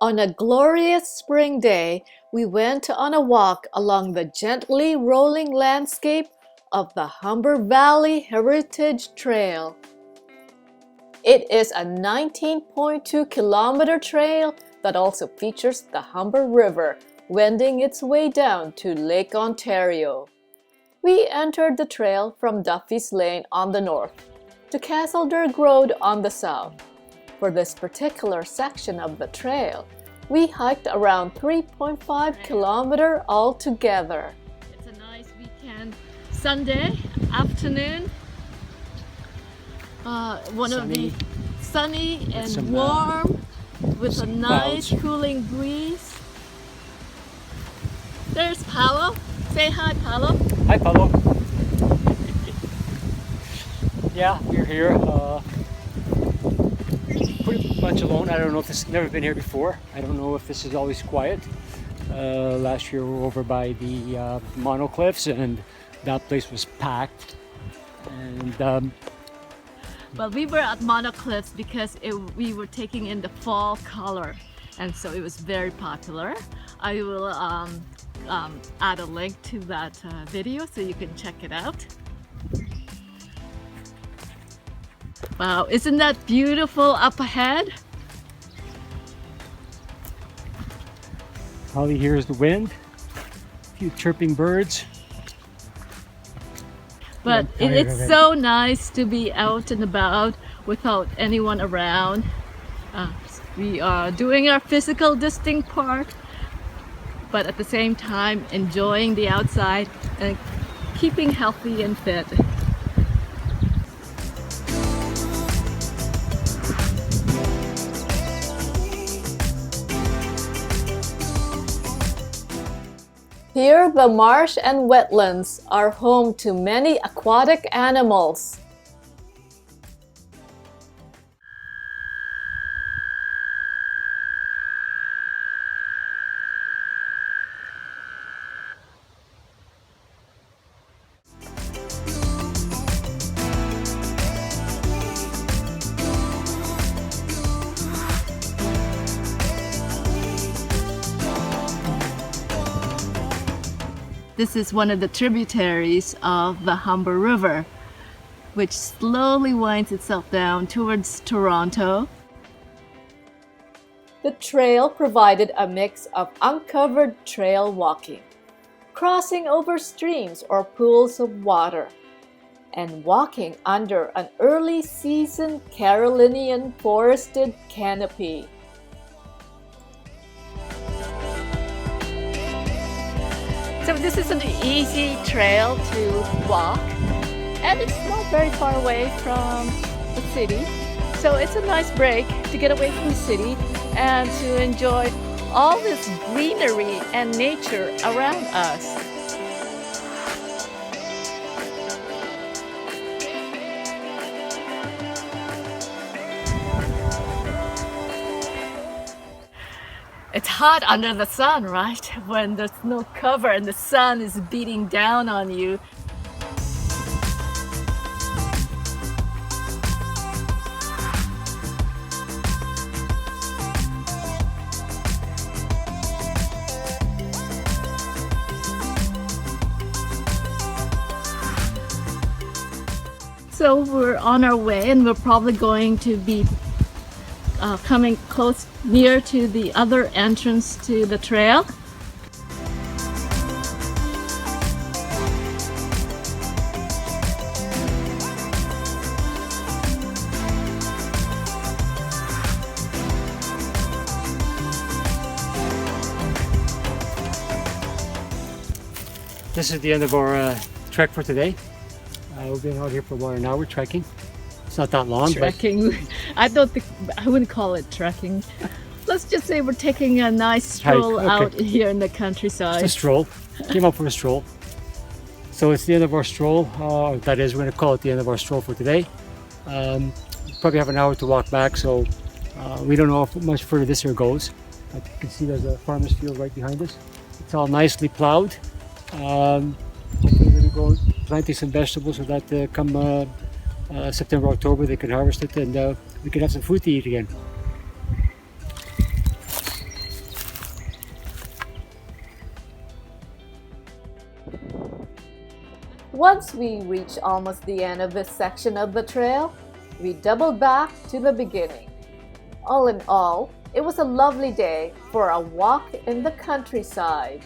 On a glorious spring day, we went on a walk along the gently rolling landscape of the Humber Valley Heritage Trail. It is a 19.2-kilometer trail that also features the Humber River, wending its way down to Lake Ontario. We entered the trail from Duffy's Lane on the north to Castlederg Road on the south. For this particular section of the trail, we hiked around 3.5 kilometers altogether. It's a nice weekend, Sunday afternoon. Sunny and warm with a nice cooling breeze. There's Paolo. Say hi, Paolo. Hi, Paolo. Yeah, we're here pretty much alone. I don't know if this has never been here before. I don't know if this is always quiet. Last year we were over by the Mono Cliffs and that place was packed. And well, we were at Mono Cliffs because we were taking in the fall color, and so it was very popular. I will add a link to that video so you can check it out. Wow, isn't that beautiful up ahead? all you hear is the wind, a few chirping birds. But it's so nice to be out and about without anyone around. We are doing our physical distancing part, but at the same time enjoying the outside and keeping healthy and fit. Here, the marsh and wetlands are home to many aquatic animals. This is one of the tributaries of the Humber River, which slowly winds itself down towards Toronto. The trail provided a mix of uncovered trail walking, crossing over streams or pools of water, and walking under an early season Carolinian forested canopy. So this is an easy trail to walk, and it's not very far away from the city. So it's a nice break to get away from the city and to enjoy all this greenery and nature around us. It's hot under the sun, right? When there's no cover and the sun is beating down on you. So we're on our way, and we're probably going to be coming close near to the other entrance to the trail. This is the end of our trek for today. We've been out here for about an hour trekking. It's not that long. Trekking. I wouldn't call it trekking. Let's just say we're taking a nice stroll out here in the countryside. It's a stroll. Came up for a stroll. So it's the end of our stroll. That is, we're going to call it the end of our stroll for today. Probably have an hour to walk back, so we don't know how much further this here goes. But you can see there's a farmer's field right behind us. It's all nicely plowed. We're going to go planting some vegetables so that come September, October, they can harvest it and we can have some food to eat again. Once we reached almost the end of this section of the trail, we doubled back to the beginning. All in all, it was a lovely day for a walk in the countryside.